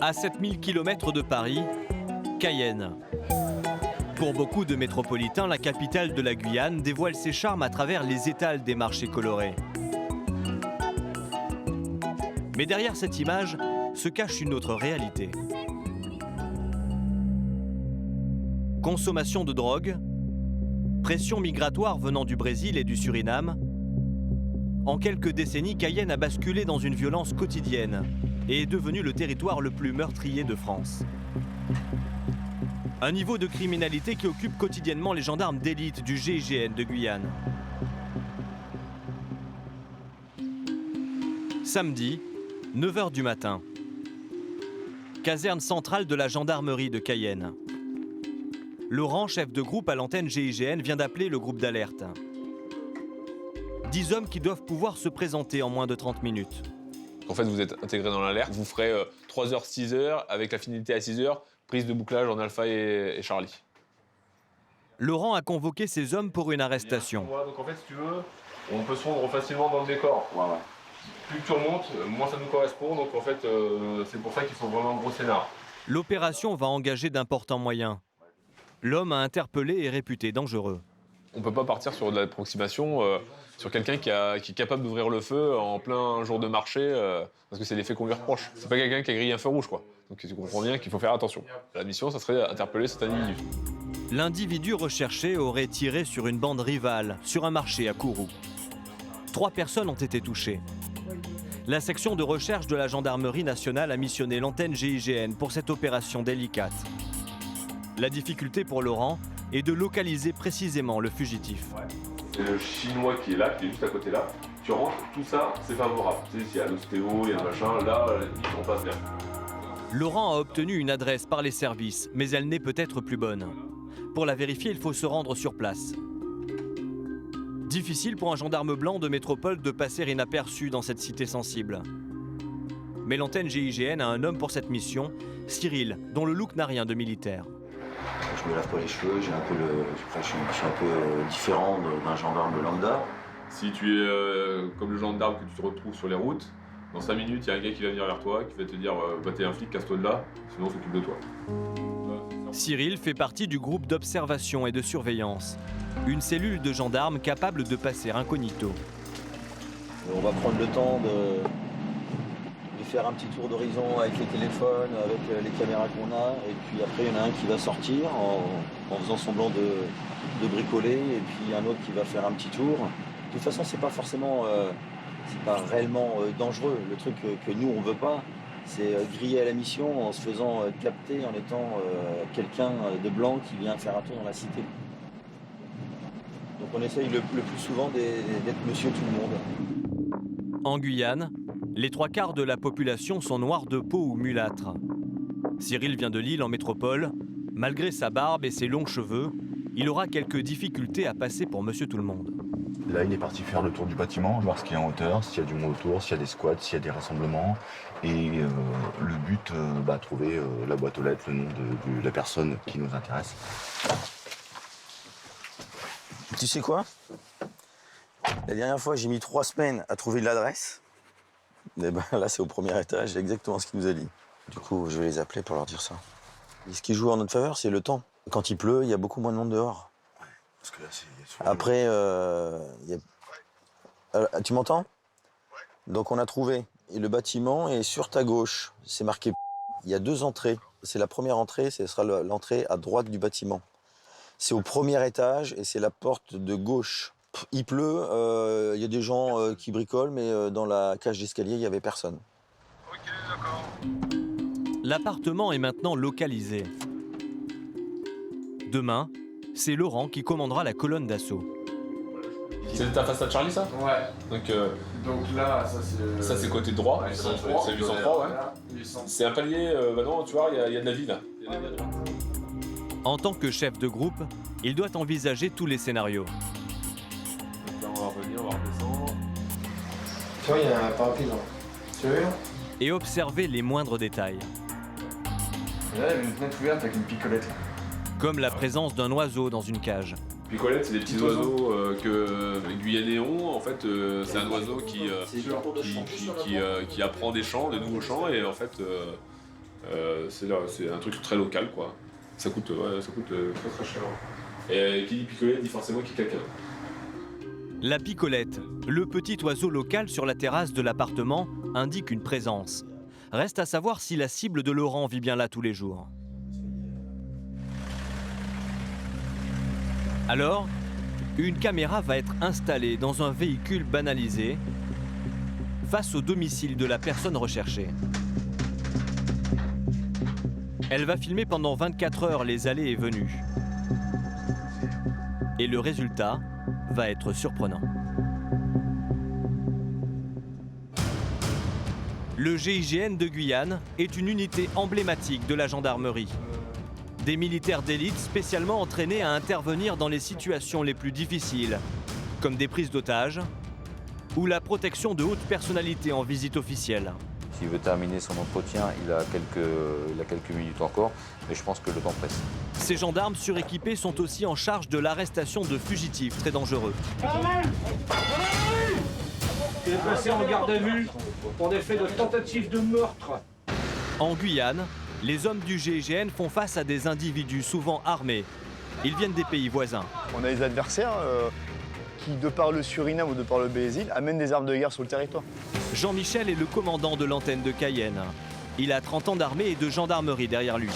À 7000 km de Paris, Cayenne. Pour beaucoup de métropolitains, la capitale de la Guyane dévoile ses charmes à travers les étals des marchés colorés. Mais derrière cette image se cache une autre réalité. Consommation de drogue, pression migratoire venant du Brésil et du Suriname. En quelques décennies, Cayenne a basculé dans une violence quotidienne et est devenu le territoire le plus meurtrier de France. Un niveau de criminalité qui occupe quotidiennement les gendarmes d'élite du GIGN de Guyane. Samedi, 9h du matin. Caserne centrale de la gendarmerie de Cayenne. Laurent, chef de groupe à l'antenne GIGN, vient d'appeler le groupe d'alerte. 10 hommes qui doivent pouvoir se présenter en moins de 30 minutes. En fait, vous êtes intégré dans l'alerte. Vous ferez 3h, 6h, avec la finalité à 6h, prise de bouclage en Alpha et Charlie. Laurent a convoqué ces hommes pour une arrestation. Donc en fait, si tu veux, on peut se rendre facilement dans le décor. Ouais. Plus tu remontes, moins ça nous correspond. Donc en fait, c'est pour ça qu'il faut vraiment un gros scénar. L'opération va engager d'importants moyens. L'homme à interpeller est réputé dangereux. On ne peut pas partir sur de l'approximation sur quelqu'un qui est capable d'ouvrir le feu en plein jour de marché, parce que c'est l'effet qu'on lui reproche. C'est pas quelqu'un qui a grillé un feu rouge, quoi. Donc tu comprends bien qu'il faut faire attention. La mission, ça serait interpeller cet individu. L'individu recherché aurait tiré sur une bande rivale, sur un marché à Kourou. 3 personnes ont été touchées. La section de recherche de la gendarmerie nationale a missionné l'antenne GIGN pour cette opération délicate. La difficulté pour Laurent est de localiser précisément le fugitif. C'est le Chinois qui est là, qui est juste à côté là. Tu rentres, tout ça, c'est favorable. Tu sais, s'il y a l'ostéo, il y a le machin, là, on passe bien. Laurent a obtenu une adresse par les services, mais elle n'est peut-être plus bonne. Pour la vérifier, il faut se rendre sur place. Difficile pour un gendarme blanc de métropole de passer inaperçu dans cette cité sensible. Mais l'antenne GIGN a un homme pour cette mission, Cyril, dont le look n'a rien de militaire. Je me lave pas les cheveux, je suis un peu différent d'un gendarme lambda. Si tu es comme le gendarme que tu te retrouves sur les routes, dans 5 minutes, il y a un gars qui va venir vers toi, qui va te dire bah, t'es un flic, casse-toi de là, sinon on s'occupe de toi. Cyril fait partie du groupe d'observation et de surveillance, une cellule de gendarmes capable de passer incognito. On va prendre le temps de faire un petit tour d'horizon avec les téléphones, avec les caméras qu'on a, et puis après il y en a un qui va sortir en faisant semblant de bricoler, et puis un autre qui va faire un petit tour. De toute façon, c'est pas forcément, c'est pas réellement dangereux. Le truc que nous on veut pas, c'est griller à la mission en se faisant capter, en étant quelqu'un de blanc qui vient faire un tour dans la cité. Donc on essaye le plus souvent d'être monsieur tout le monde. En Guyane, les 3/4 de la population sont noirs de peau ou mulâtres. Cyril vient de Lille en métropole. Malgré sa barbe et ses longs cheveux, il aura quelques difficultés à passer pour monsieur tout le monde. Là, il est parti faire le tour du bâtiment, voir ce qu'il y a en hauteur, s'il y a du monde autour, s'il y a des squats, s'il y a des rassemblements. Et le but, trouver la boîte aux lettres, le nom de la personne qui nous intéresse. Tu sais quoi? La dernière fois, j'ai mis 3 semaines à trouver l'adresse. Et ben là, c'est au premier étage, c'est exactement ce qu'il nous a dit. Du coup, je vais les appeler pour leur dire ça. Et ce qui joue en notre faveur, c'est le temps. Quand il pleut, il y a beaucoup moins de monde dehors. Parce que là, après, tu m'entends? Donc on a trouvé. Et le bâtiment est sur ta gauche. C'est marqué. Il y a 2 entrées. C'est la première entrée, ce sera l'entrée à droite du bâtiment. C'est au premier étage et c'est la porte de gauche. Il pleut, il y a des gens qui bricolent, mais dans la cage d'escalier, il n'y avait personne. Ok, d'accord. L'appartement est maintenant localisé. Demain, c'est Laurent qui commandera la colonne d'assaut. C'est ta face à Charlie, ça? Ouais. Donc là, ça c'est côté droit, ouais, c'est 803, ouais. C'est un palier, non, tu vois, il y a de la vie là. En tant que chef de groupe, il doit envisager tous les scénarios. Donc là, on va revenir, on va redescendre. Tu vois, il y a un parapluie là. Tu veux? Et observer les moindres détails. Et là, il y a une fenêtre ouverte avec une picolette là. Comme la présence d'un oiseau dans une cage. Picolette, c'est des petits oiseaux que les Guyanais ont. En fait, c'est un oiseau qui apprend des chants, des nouveaux chants, et en fait, c'est un truc très local, quoi. Ça coûte très très cher. Et qui dit picolette dit forcément qu'il y a quelqu'un. La picolette, le petit oiseau local sur la terrasse de l'appartement, indique une présence. Reste à savoir si la cible de Laurent vit bien là tous les jours. Alors, une caméra va être installée dans un véhicule banalisé face au domicile de la personne recherchée. Elle va filmer pendant 24 heures les allées et venues. Et le résultat va être surprenant. Le GIGN de Guyane est une unité emblématique de la gendarmerie. Des militaires d'élite spécialement entraînés à intervenir dans les situations les plus difficiles, comme des prises d'otages ou la protection de hautes personnalités en visite officielle. S'il veut terminer son entretien, il a quelques minutes encore, mais je pense que le temps presse. Ces gendarmes suréquipés sont aussi en charge de l'arrestation de fugitifs très dangereux. Il est placé en garde à vue pour des faits de tentative de meurtre. En Guyane, les hommes du GIGN font face à des individus souvent armés. Ils viennent des pays voisins. On a des adversaires qui, de par le Suriname ou de par le Brésil, amènent des armes de guerre sur le territoire. Jean-Michel est le commandant de l'antenne de Cayenne. Il a 30 ans d'armée et de gendarmerie derrière lui.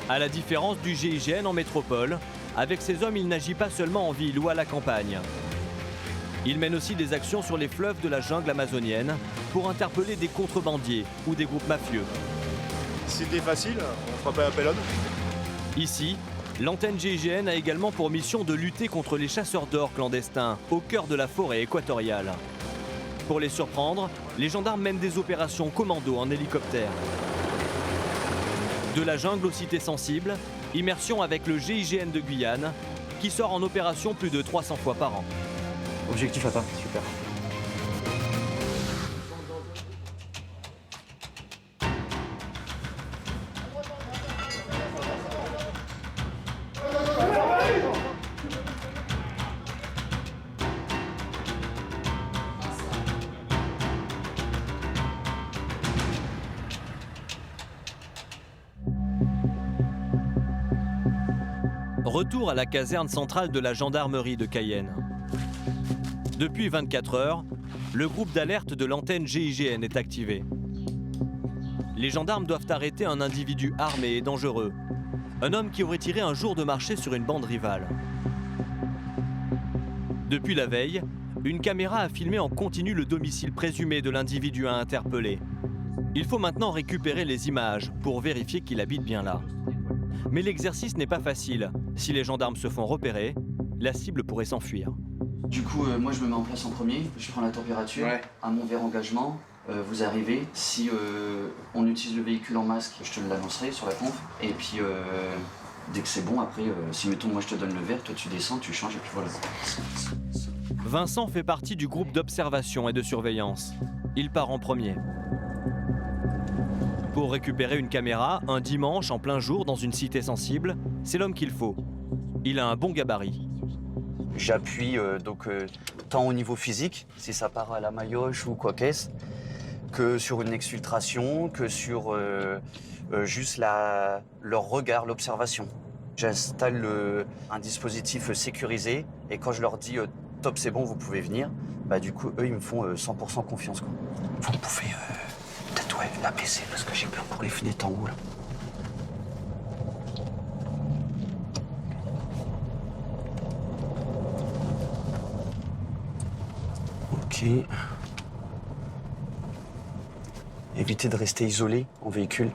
À la différence du GIGN en métropole, avec ces hommes, il n'agit pas seulement en ville ou à la campagne. Il mène aussi des actions sur les fleuves de la jungle amazonienne pour interpeller des contrebandiers ou des groupes mafieux. Si c'était facile, on ne ferait pas appel à nous. Ici, l'antenne GIGN a également pour mission de lutter contre les chasseurs d'or clandestins au cœur de la forêt équatoriale. Pour les surprendre, les gendarmes mènent des opérations commando en hélicoptère. De la jungle aux cités sensibles, immersion avec le GIGN de Guyane, qui sort en opération plus de 300 fois par an. Objectif atteint, super. Retour à la caserne centrale de la gendarmerie de Cayenne. Depuis 24 heures, le groupe d'alerte de l'antenne GIGN est activé. Les gendarmes doivent arrêter un individu armé et dangereux. Un homme qui aurait tiré un jour de marché sur une bande rivale. Depuis la veille, une caméra a filmé en continu le domicile présumé de l'individu à interpeller. Il faut maintenant récupérer les images pour vérifier qu'il habite bien là. Mais l'exercice n'est pas facile. Si les gendarmes se font repérer, la cible pourrait s'enfuir. Du coup, moi je me mets en place en premier, je prends la température, à mon verre engagement, vous arrivez. Si on utilise le véhicule en masque, je te l'annoncerai sur la conf. Et puis dès que c'est bon, après, si mettons moi je te donne le verre, toi tu descends, tu changes et puis voilà. Vincent fait partie du groupe d'observation et de surveillance. Il part en premier. Pour récupérer une caméra, un dimanche en plein jour dans une cité sensible, c'est l'homme qu'il faut. Il a un bon gabarit. J'appuie tant au niveau physique, si ça part à la maillotche ou quoi qu'est-ce, que sur une exfiltration, que sur juste leur regard, l'observation. J'installe un dispositif sécurisé et quand je leur dis top c'est bon, vous pouvez venir, bah du coup eux ils me font 100% confiance quoi. Vous pouvez peut-être l'apaiser parce que j'ai peur pour les fenêtres en haut là. Ok. Évitez de rester isolé en véhicule.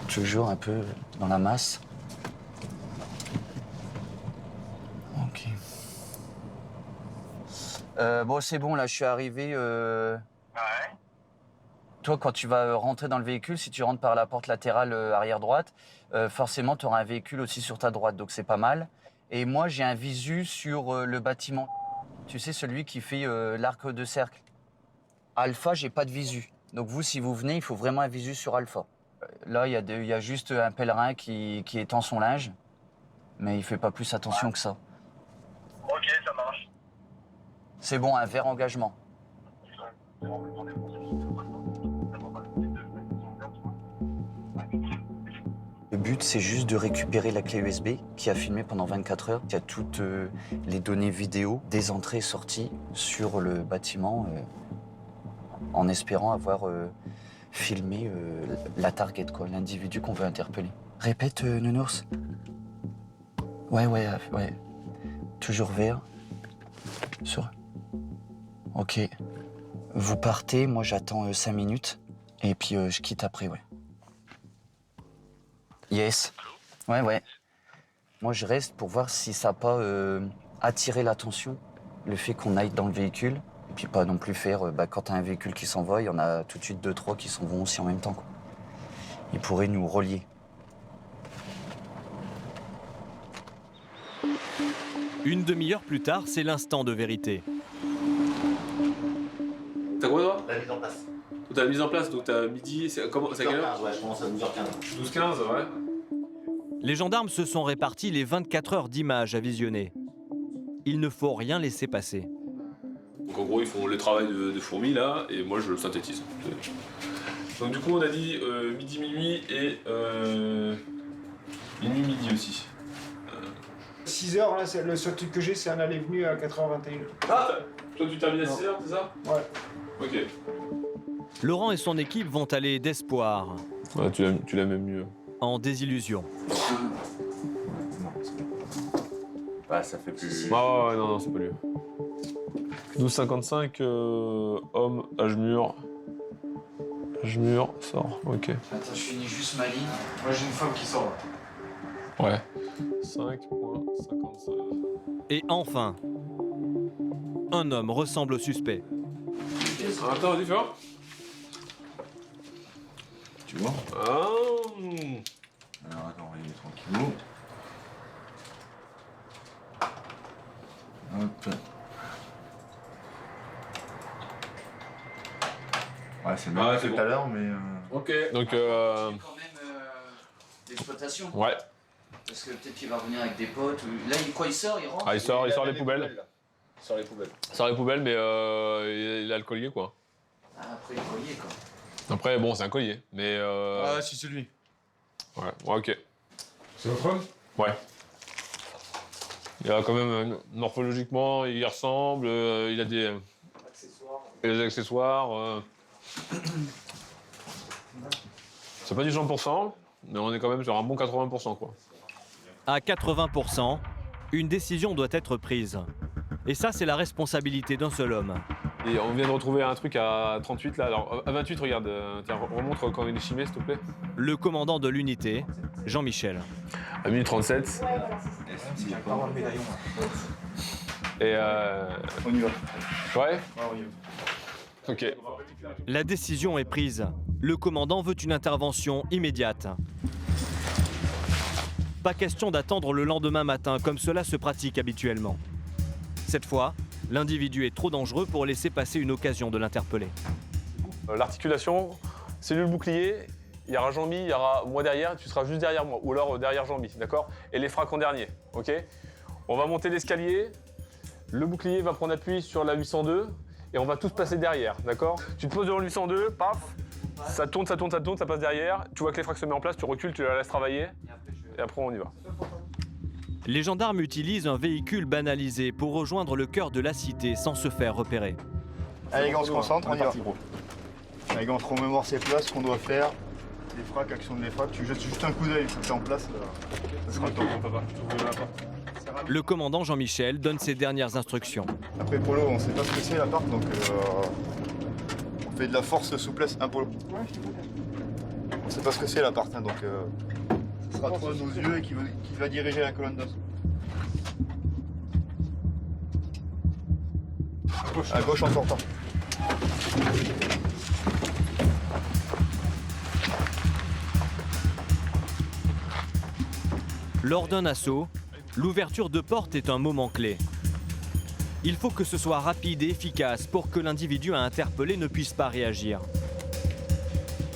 Toujours un peu dans la masse. Ok. Bon, c'est bon, là, je suis arrivé. Ouais. Toi, quand tu vas rentrer dans le véhicule, si tu rentres par la porte latérale arrière droite, forcément, tu auras un véhicule aussi sur ta droite, donc c'est pas mal. Et moi, j'ai un visu sur le bâtiment. Tu sais, celui qui fait l'arc de cercle. Alpha, j'ai pas de visu. Donc vous, si vous venez, il faut vraiment un visu sur Alpha. Là, il y a juste un pèlerin qui étend son linge. mais il fait pas plus attention que ça. Ok, ça marche. C'est bon, un vert engagement. Le but, c'est juste de récupérer la clé USB qui a filmé pendant 24 heures. Il y a toutes les données vidéo des entrées et sorties sur le bâtiment, en espérant avoir filmé la target, quoi, l'individu qu'on veut interpeller. Répète, Nounours. Ouais. Toujours vert. Sur. Ok. Vous partez, moi j'attends 5 minutes. Et puis je quitte après, ouais. Yes. Ouais. Moi je reste pour voir si ça n'a pas attiré l'attention, le fait qu'on aille dans le véhicule. Et puis pas non plus faire, quand t'as un véhicule qui s'en va, il y en a tout de suite 2-3 qui s'en vont aussi en même temps, quoi. Ils pourraient nous relier. Une demi-heure plus tard, c'est l'instant de vérité. T'as quoi toi? La mise en place. T'as la mise en place, donc t'as midi, c'est à quelle heure? Ouais, je commence à 12h15. 12-15, ouais. Les gendarmes se sont répartis les 24 heures d'images à visionner. Il ne faut rien laisser passer. Donc en gros, ils font le travail de fourmi là, et moi je le synthétise. Donc du coup, on a dit midi, minuit et minuit, midi aussi. 6h, là, le seul truc que j'ai, c'est un aller-venu à 4h21. Ah, toi tu termines à 6h, c'est ça? Ouais. Ok. Laurent et son équipe vont aller d'espoir Ouais, tu l'as même mieux. en désillusion. Bah, ça fait plus. Ouais, non, c'est pas lui. 12,55, homme, âge mûr. Âge mûr, sort, ok. Attends, je finis juste ma ligne. Moi, j'ai une femme qui sort, là. Ouais. 5,56. Et enfin, un homme ressemble au suspect. Attends, vas-y, fais voir. Tu vois? Ah. Alors attends, on va y aller tranquillou. Hop. Ouais, c'est bien c'est tout bon. à l'heure, mais... Ok. Donc, Quand même d'exploitation. ouais. Parce que peut-être qu'il va revenir avec des potes. Là, il sort, il rentre. Ah, il sort les poubelles. Il sort les poubelles. Il sort les poubelles, mais il a le collier, quoi. Ah, après, il est collier, quoi. Après, bon, c'est un collier, mais... Ah, si, c'est lui. Ouais, ok. C'est votre homme? Ouais. Il a quand même, morphologiquement, il y ressemble, il a des accessoires. C'est pas du 100%, mais on est quand même sur un bon 80%, quoi. À 80%, une décision doit être prise. Et ça, c'est la responsabilité d'un seul homme. Et on vient de retrouver un truc à 38, là. Alors, à 28, regarde, tiens, remontre quand il est chimé, s'il te plaît. Le commandant de l'unité, Jean-Michel. À minute 37. Et On y va. ouais, Ouais, on y va. ok. La décision est prise. Le commandant veut une intervention immédiate. Pas question d'attendre le lendemain matin comme cela se pratique habituellement. Cette fois, l'individu est trop dangereux pour laisser passer une occasion de l'interpeller. L'articulation, cellule bouclier, il y aura Jean-Mi, il y aura moi derrière, tu seras juste derrière moi, ou alors derrière Jean-Mi, d'accord? Et les fracs en dernier, ok? On va monter l'escalier, le bouclier va prendre appui sur la 802, et on va tous passer derrière, d'accord? Tu te poses devant le 802, paf, ça tourne, ça passe derrière, tu vois que les fracs se mettent en place, tu recules, tu la laisses travailler, et après on y va. Les gendarmes utilisent un véhicule banalisé pour rejoindre le cœur de la cité sans se faire repérer. Allez, les gars, on se concentre, on y va. Allez, gars, on se remémore ses places, ce qu'on doit faire. Les fracs, action de les fracs. Tu jettes juste un coup d'œil, ça c'est en place. Ça sera le temps. Le commandant Jean-Michel donne ses dernières instructions. Après, Polo, on sait pas ce que c'est l'appart, donc on fait de la force souplesse, hein, Polo? On sait pas ce que c'est l'appart, hein, donc ce sera toi nos yeux et qui va diriger la colonne d'os. À gauche en sortant. Lors d'un assaut, l'ouverture de porte est un moment clé. Il faut que ce soit rapide et efficace pour que l'individu à interpeller ne puisse pas réagir.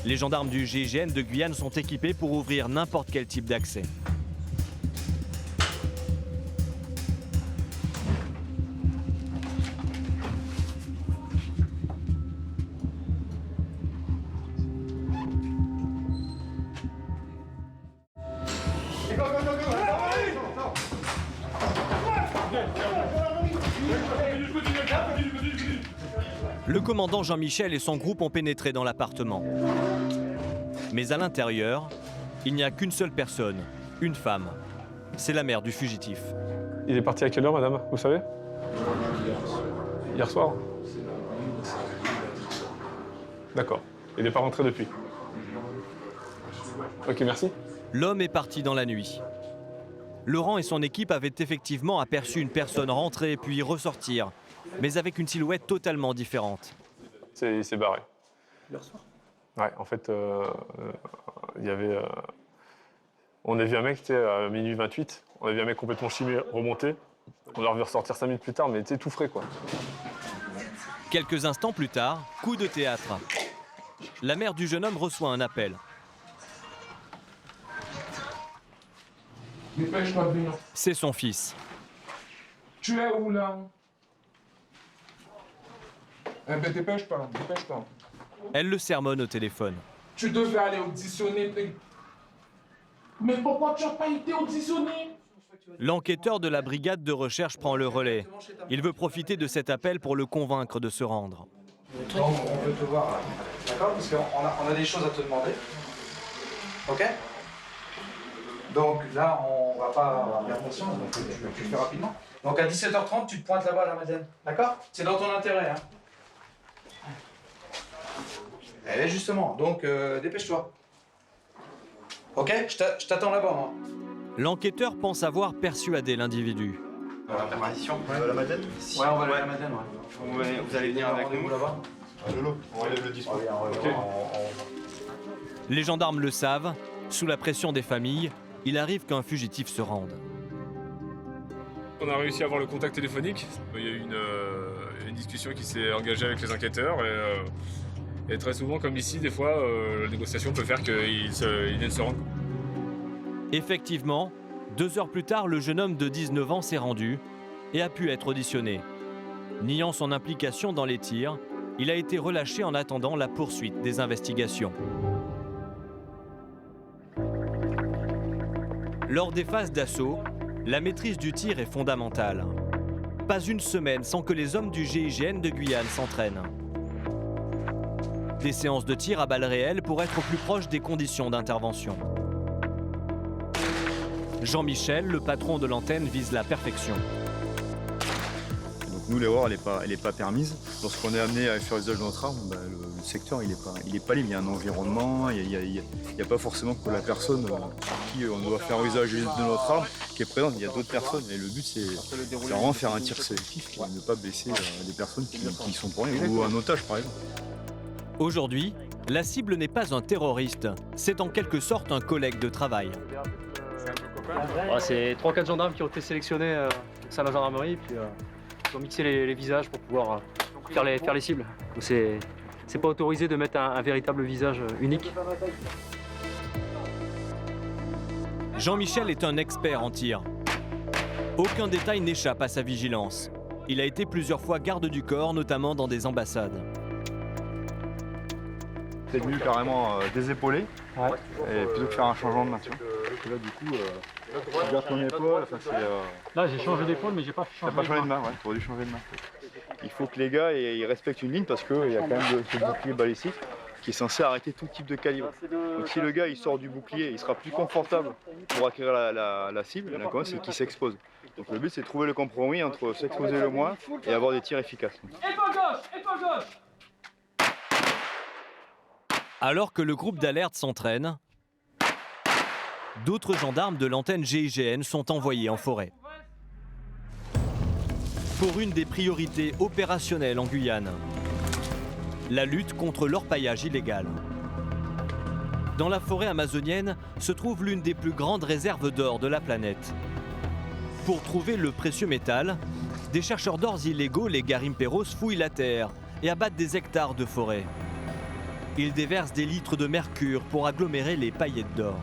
Les gendarmes du GIGN de Guyane sont équipés pour ouvrir n'importe quel type d'accès. Le commandant Jean-Michel et son groupe ont pénétré dans l'appartement. Mais à l'intérieur, il n'y a qu'une seule personne, une femme. C'est la mère du fugitif. Il est parti à quelle heure, madame, vous savez? Hier soir. D'accord. Il n'est pas rentré depuis. Ok, merci. L'homme est parti dans la nuit. Laurent et son équipe avaient effectivement aperçu une personne rentrer puis ressortir, mais avec une silhouette totalement différente. Il s'est barré. Hier soir? Ouais, en fait, il y avait... on a vu un mec, tu sais, à minuit 28, on a vu un mec complètement chimé remonter. On l'a revu ressortir 5 minutes plus tard, mais tu sais, tout frais, quoi. Quelques instants plus tard, coup de théâtre. La mère du jeune homme reçoit un appel. Dépêche-toi de venir. C'est son fils. Tu es où là? Eh ben dépêche-toi, dépêche-toi. Elle le sermonne au téléphone. Tu devais aller auditionner. Mais pourquoi tu n'as pas été auditionné? L'enquêteur de la brigade de recherche prend le relais. Il veut profiter de cet appel pour le convaincre de se rendre. On veut te voir, d'accord? Parce qu'on a des choses à te demander. Ok? Donc là, on va pas bien conscience, donc tu le fais rapidement. Donc à 17h30, tu te pointes là-bas à la Madeleine, d'accord? C'est dans ton intérêt, hein? Eh justement, donc dépêche-toi. Ok? Je t'attends là-bas, moi. L'enquêteur pense avoir persuadé l'individu. La permission? La Madeleine? Ouais, on va aller à la Madeleine, ouais. Vous allez venir avec nous là-bas? Lolo, on relève le discours. Les gendarmes le savent. Sous la pression des familles, il arrive qu'un fugitif se rende. On a réussi à avoir le contact téléphonique. Il y a eu une discussion qui s'est engagée avec les enquêteurs. Et très souvent, comme ici, des fois, la négociation peut faire qu'ils viennent se rendre. Effectivement, 2 heures plus tard, le jeune homme de 19 ans s'est rendu et a pu être auditionné. Niant son implication dans les tirs, il a été relâché en attendant la poursuite des investigations. Lors des phases d'assaut, la maîtrise du tir est fondamentale. Pas une semaine sans que les hommes du GIGN de Guyane s'entraînent. Des séances de tir à balles réelles pour être au plus proche des conditions d'intervention. Jean-Michel, le patron de l'antenne, vise la perfection. Donc nous, l'erreur, elle n'est pas permise. Lorsqu'on est amené à faire usage de notre arme, le secteur, il est pas libre. Il y a un environnement, il n'y a pas forcément que la personne sur qui on doit faire usage de notre arme qui est présente. Il y a d'autres personnes. Et le but, c'est vraiment faire un tir sélectif et ne pas blesser des personnes qui sont pour rien, ou un otage, par exemple. Aujourd'hui, la cible n'est pas un terroriste, c'est en quelque sorte un collègue de travail. C'est 3-4 gendarmes qui ont été sélectionnés au sein de la gendarmerie, puis ils ont mixé les visages pour pouvoir faire les cibles. C'est pas autorisé de mettre un véritable visage unique. Jean-Michel est un expert en tir. Aucun détail n'échappe à sa vigilance. Il a été plusieurs fois garde du corps, notamment dans des ambassades. C'est venu carrément désépauler, et plutôt que faire un changement de main. Et là, du coup, tu gardes ton épaule. Là, j'ai changé d'épaule, mais j'ai pas changé de main. T'as pas changé de main, ouais, tu aurais dû changer de main. Il faut que les gars ils respectent une ligne parce qu'il y a quand même ce bouclier balistique qui est censé arrêter tout type de calibre. Donc si le gars il sort du bouclier, il sera plus confortable pour acquérir la cible, c'est qu'il s'expose. Donc le but c'est de trouver le compromis entre s'exposer le moins et avoir des tirs efficaces. Gauche. Alors que le groupe d'alerte s'entraîne, d'autres gendarmes de l'antenne GIGN sont envoyés en forêt. Pour une des priorités opérationnelles en Guyane, la lutte contre l'orpaillage illégal. Dans la forêt amazonienne se trouve l'une des plus grandes réserves d'or de la planète. Pour trouver le précieux métal, des chercheurs d'or illégaux, les garimperos, fouillent la terre et abattent des hectares de forêt. Ils déversent des litres de mercure pour agglomérer les paillettes d'or.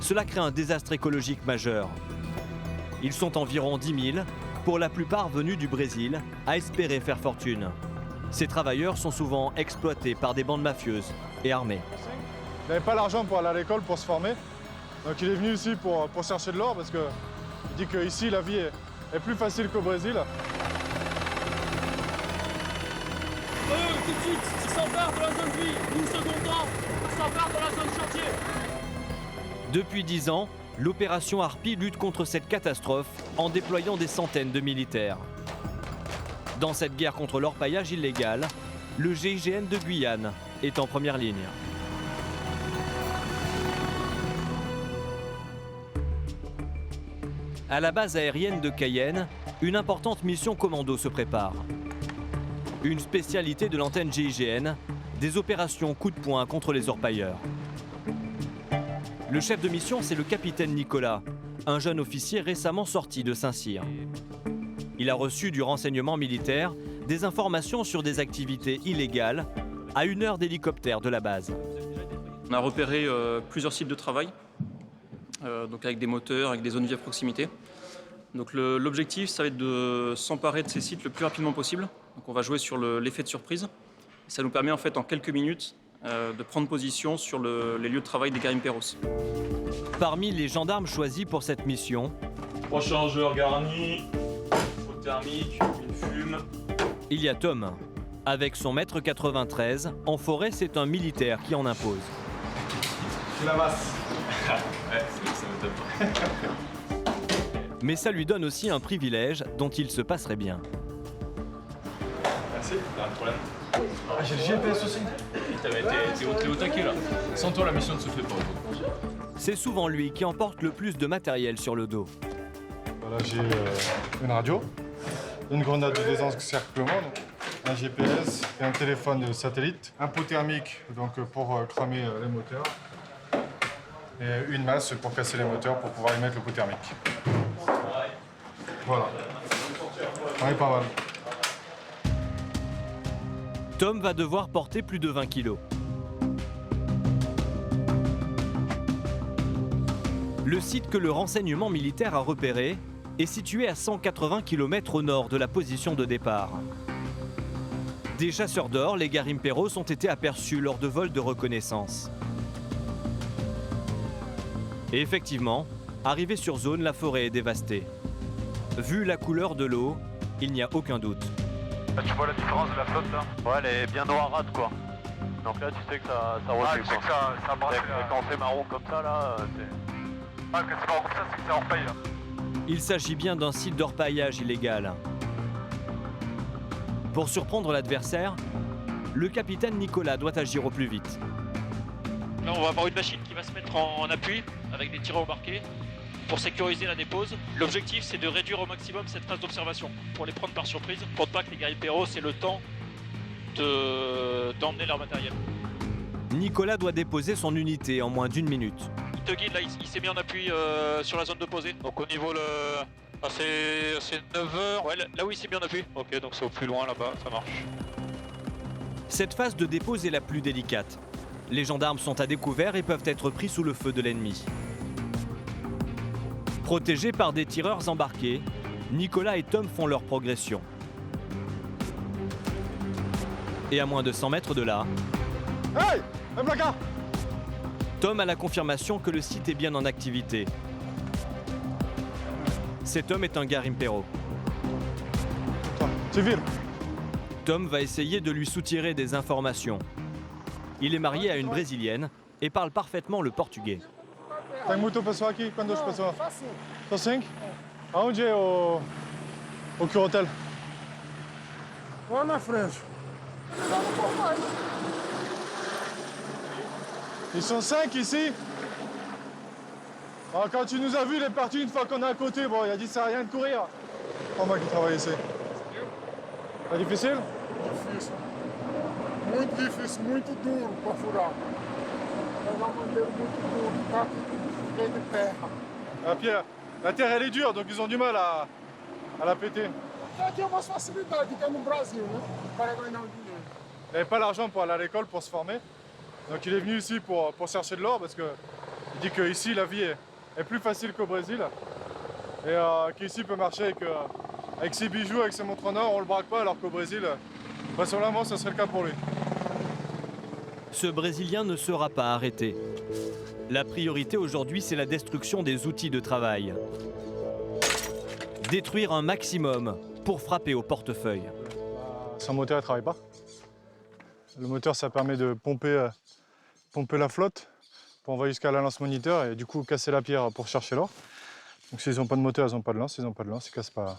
Cela crée un désastre écologique majeur. Ils sont environ 10 000, pour la plupart venus du Brésil, à espérer faire fortune. Ces travailleurs sont souvent exploités par des bandes mafieuses et armées. Il n'avait pas l'argent pour aller à l'école, pour se former. Donc il est venu ici pour chercher de l'or parce qu'il dit qu'ici la vie est plus facile qu'au Brésil. tout de suite, il s'empare de la zone vie. Nous, secondant, il s'empare de la zone chantier. Depuis 10 ans, l'opération Harpie lutte contre cette catastrophe en déployant des centaines de militaires. Dans cette guerre contre l'orpaillage illégal, le GIGN de Guyane est en première ligne. À la base aérienne de Cayenne, une importante mission commando se prépare. Une spécialité de l'antenne GIGN, des opérations coup de poing contre les orpailleurs. Le chef de mission, c'est le capitaine Nicolas, un jeune officier récemment sorti de Saint-Cyr. Il a reçu du renseignement militaire des informations sur des activités illégales à 1 heure d'hélicoptère de la base. On a repéré plusieurs sites de travail, donc avec des moteurs, avec des zones vives à proximité. Donc l'objectif, ça va être de s'emparer de ces sites le plus rapidement possible. Donc on va jouer sur l'effet de surprise. Ça nous permet en fait en quelques minutes de prendre position sur les lieux de travail des Garimperos. Parmi les gendarmes choisis pour cette mission, 3 chargeurs garnis, faux thermique, une fume. Il y a Tom. Avec son mètre 93, en forêt, c'est un militaire qui en impose. C'est la masse. Ouais, ça m'étonne pas. Mais ça lui donne aussi un privilège dont il se passerait bien. Merci, pas de problème. Ah, j'ai le GPS aussi. T'es au taquet là. Sans toi, la mission ne se fait pas. C'est souvent lui qui emporte le plus de matériel sur le dos. Voilà, j'ai une radio, une grenade de désencerclement, un GPS et un téléphone de satellite, un pot thermique donc, pour cramer les moteurs et une masse pour casser les moteurs pour pouvoir émettre le pot thermique. Voilà. On est pas mal. Tom va devoir porter plus de 20 kilos. Le site que le renseignement militaire a repéré est situé à 180 km au nord de la position de départ. Des chasseurs d'or, les Garimperos, ont été aperçus lors de vols de reconnaissance. Et effectivement, arrivé sur zone, la forêt est dévastée. Vu la couleur de l'eau, il n'y a aucun doute. Là, tu vois la différence de la flotte là? Ouais, elle est bien noirâtre quoi. Donc là, tu sais que ça recule. Ah, tu sais que ça brasse. Et quand on fait marron comme ça là, c'est... Ah, quand c'est marron comme ça, c'est que c'est orpaille là. Il s'agit bien d'un site d'orpaillage illégal. Pour surprendre l'adversaire, le capitaine Nicolas doit agir au plus vite. Là, on va avoir une machine qui va se mettre en appui avec des tireurs embarqués pour sécuriser la dépose. L'objectif, c'est de réduire au maximum cette phase d'observation pour les prendre par surprise, pour ne pas que les Garimperos aient le temps d'emmener leur matériel. Nicolas doit déposer son unité en moins d'1 minute. Il te guide, là, il s'est mis en appui sur la zone de posée. Donc au niveau, c'est 9h, ouais, là où il s'est mis en appui. Ok, donc c'est au plus loin là-bas, ça marche. Cette phase de dépose est la plus délicate. Les gendarmes sont à découvert et peuvent être pris sous le feu de l'ennemi. Protégés par des tireurs embarqués, Nicolas et Tom font leur progression. Et à moins de 100 mètres de là, hey, Tom a la confirmation que le site est bien en activité. Cet homme est un Garimpero. Civil. Tom va essayer de lui soutirer des informations. Il est marié à une Brésilienne et parle parfaitement le portugais. Tem muito pessoal aqui? Quantas pessoas? Só 5? Aonde é o Cure-Hotel? Lá na frente. Ils sont 5 ici. Alors, quand tu nous as vus, il est parti une fois qu'on est à côté. Bon, il a dit ça sert à rien de courir. Pas moi qui travaille ici. C'est difficile? Difícil. Muito difícil, muito duro para furar. É um madeiro muito duro, tá cheio de terra. Ah, Pierre, la terre elle est dure, donc ils ont du mal à la péter. Aqui é mais facilidade que no Brasil, né? Para ganhar o dinheiro. Il n'avait pas l'argent pour aller à l'école, pour se former. Donc il est venu ici pour chercher de l'or parce qu'il dit qu'ici la vie est plus facile qu'au Brésil. Et qu'ici il peut marcher avec ses bijoux, avec ses montres en or, on le braque pas, alors qu'au Brésil, vraisemblablement ce serait le cas pour lui. Ce Brésilien ne sera pas arrêté. La priorité aujourd'hui, c'est la destruction des outils de travail. Détruire un maximum pour frapper au portefeuille. Son moteur ne travaille pas. Le moteur, ça permet de pomper la flotte pour envoyer jusqu'à la lance moniteur et du coup casser la pierre pour chercher l'or. Donc s'ils n'ont pas de moteur, ils n'ont pas de lance. S'ils n'ont pas de lance, ils ne cassent pas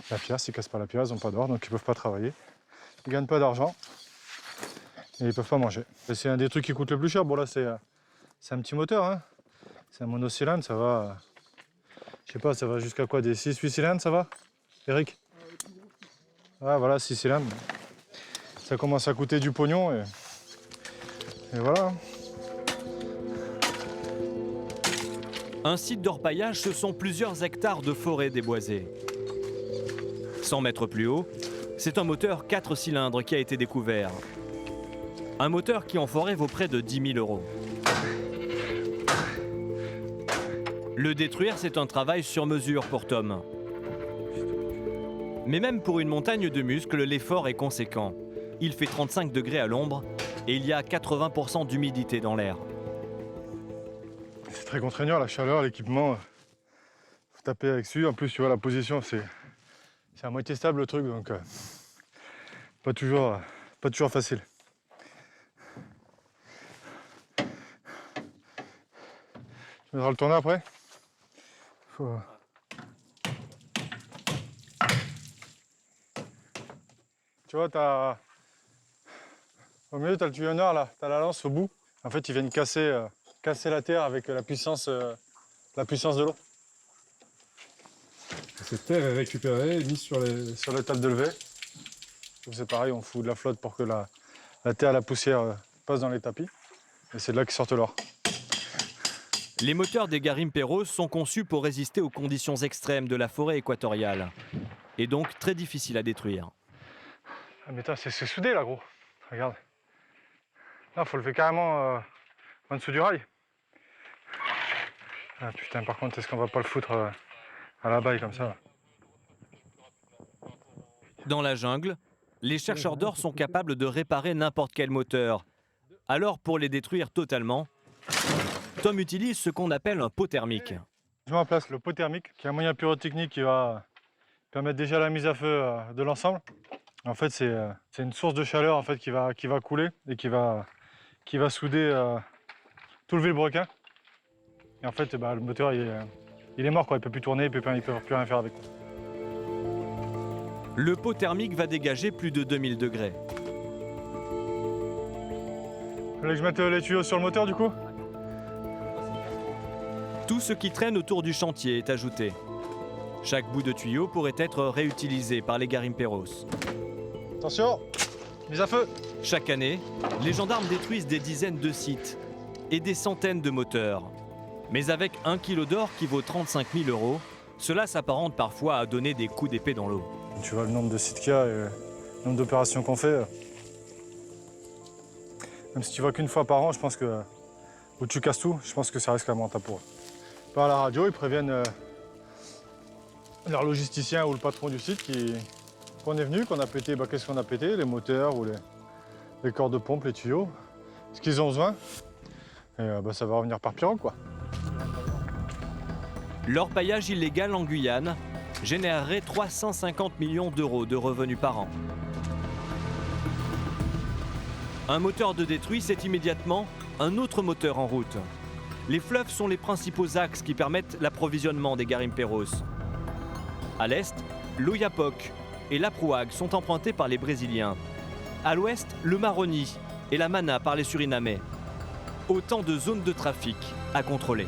la pierre. S'ils ne cassent pas la pierre, ils n'ont pas d'or, donc ils ne peuvent pas travailler. Ils ne gagnent pas d'argent et ils ne peuvent pas manger. Et c'est un des trucs qui coûte le plus cher. Bon là, c'est un petit moteur, hein. C'est un monocylindre, ça va... Je sais pas, ça va jusqu'à quoi, des 6-8 cylindres, ça va, Eric? Ouais, voilà, 6 cylindres. Ça commence à coûter du pognon et voilà. Un site d'orpaillage, ce sont plusieurs hectares de forêt déboisée. 100 mètres plus haut, c'est un moteur 4 cylindres qui a été découvert. Un moteur qui en forêt vaut près de 10 000 €. Le détruire, c'est un travail sur mesure pour Tom. Mais même pour une montagne de muscles, l'effort est conséquent. Il fait 35 degrés à l'ombre et il y a 80% d'humidité dans l'air. C'est très contraignant, la chaleur, l'équipement. Faut taper avec dessus. En plus, tu vois, la position, c'est à moitié stable le truc, donc pas toujours facile. Tu voudras le tourner après? Tu vois, au milieu, tu as le tuyonneur là, tu as la lance au bout. En fait, ils viennent casser la terre avec la puissance de l'eau. Cette terre est récupérée et mise sur les tables de levée. C'est pareil, on fout de la flotte pour que la terre et la poussière passent dans les tapis. Et c'est de là qu'ils sortent l'or. Les moteurs des Garimperos sont conçus pour résister aux conditions extrêmes de la forêt équatoriale. Et donc très difficiles à détruire. Ah mais c'est soudé là, gros. Regarde. Là, faut le faire carrément en dessous du rail. Ah putain, par contre, est-ce qu'on va pas le foutre à la baille comme ça là? Dans la jungle, les chercheurs d'or sont capables de réparer n'importe quel moteur. Alors, pour les détruire totalement, Tom utilise ce qu'on appelle un pot thermique. Je mets en place le pot thermique, qui est un moyen pyrotechnique qui va permettre déjà la mise à feu de l'ensemble. En fait, c'est une source de chaleur en fait, qui va couler et qui va souder tout le vilebrequin. Et en fait, le moteur, il est mort, quoi. Il ne peut plus tourner, il ne peut plus rien faire avec. Le pot thermique va dégager plus de 2000 degrés. Vous voulez que je mette les tuyaux sur le moteur, du coup? Tout ce qui traîne autour du chantier est ajouté. Chaque bout de tuyau pourrait être réutilisé par les Garimperos. Attention, mise à feu. Chaque année, les gendarmes détruisent des dizaines de sites et des centaines de moteurs. Mais avec 1 kilo d'or qui vaut 35 000 €, cela s'apparente parfois à donner des coups d'épée dans l'eau. Tu vois le nombre de sites qu'il y a et le nombre d'opérations qu'on fait. Même si tu vois qu'une fois par an, je pense que où tu casses tout, je pense que ça reste quand même rentable pour eux. Par la radio, ils préviennent leur logisticien ou le patron du site qu'on est venu, qu'on a pété, qu'est-ce qu'on a pété, les moteurs ou les corps de pompe, les tuyaux, ce qu'ils ont besoin. Et ça va revenir par pirogue, quoi. L'orpaillage illégal en Guyane générerait 350 millions d'euros de revenus par an. Un moteur de détruit, c'est immédiatement un autre moteur en route. Les fleuves sont les principaux axes qui permettent l'approvisionnement des Garimperos. À l'est, l'Oyapock et l'Aprouag sont empruntés par les Brésiliens. À l'ouest, le Maroni et la Mana par les Surinamais. Autant de zones de trafic à contrôler.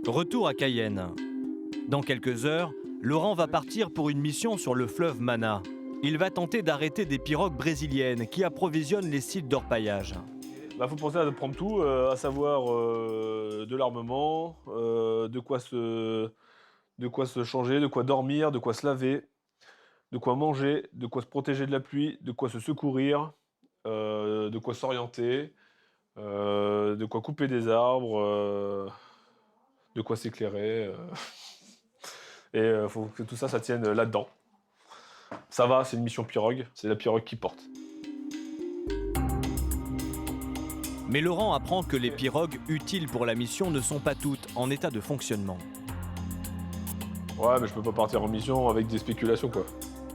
Retour à Cayenne. Dans quelques heures, Laurent va partir pour une mission sur le fleuve Mana. Il va tenter d'arrêter des pirogues brésiliennes qui approvisionnent les sites d'orpaillage. Faut penser à prendre tout, à savoir de l'armement, de quoi se changer, de quoi dormir, de quoi se laver, de quoi manger, de quoi se protéger de la pluie, de quoi se secourir, de quoi s'orienter, de quoi couper des arbres, de quoi s'éclairer. Et il faut que tout ça, ça tienne là-dedans. Ça va, c'est une mission pirogue, c'est la pirogue qui porte. Mais Laurent apprend que les pirogues utiles pour la mission ne sont pas toutes en état de fonctionnement. Ouais, mais je peux pas partir en mission avec des spéculations, quoi.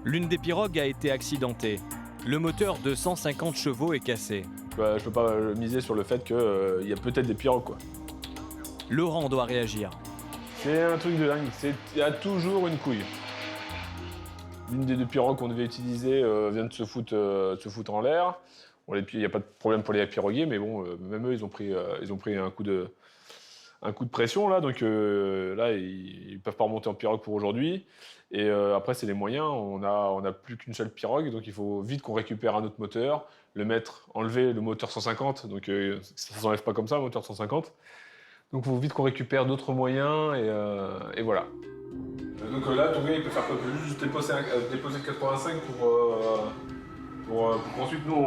L'une des pirogues a été accidentée. Le moteur de 150 chevaux est cassé. Je peux pas miser sur le fait qu'il y a peut-être des pirogues, quoi. Laurent doit réagir. C'est un truc de dingue, il y a toujours une couille. L'une des deux pirogues qu'on devait utiliser vient de se foutre en l'air. Bon, il n'y a pas de problème pour les piroguiers, mais bon, même eux, ils ont pris un coup de pression, là. Donc là, ils ne peuvent pas remonter en pirogue pour aujourd'hui. Et après, c'est les moyens. On a plus qu'une seule pirogue, donc il faut vite qu'on récupère un autre moteur, enlever le moteur 150. Donc ça ne s'enlève pas comme ça, le moteur 150. Donc il faut vite qu'on récupère d'autres moyens, et voilà. Donc là, ton gars, il peut faire quoi? Il peut juste déposer 85 pour qu'ensuite nous,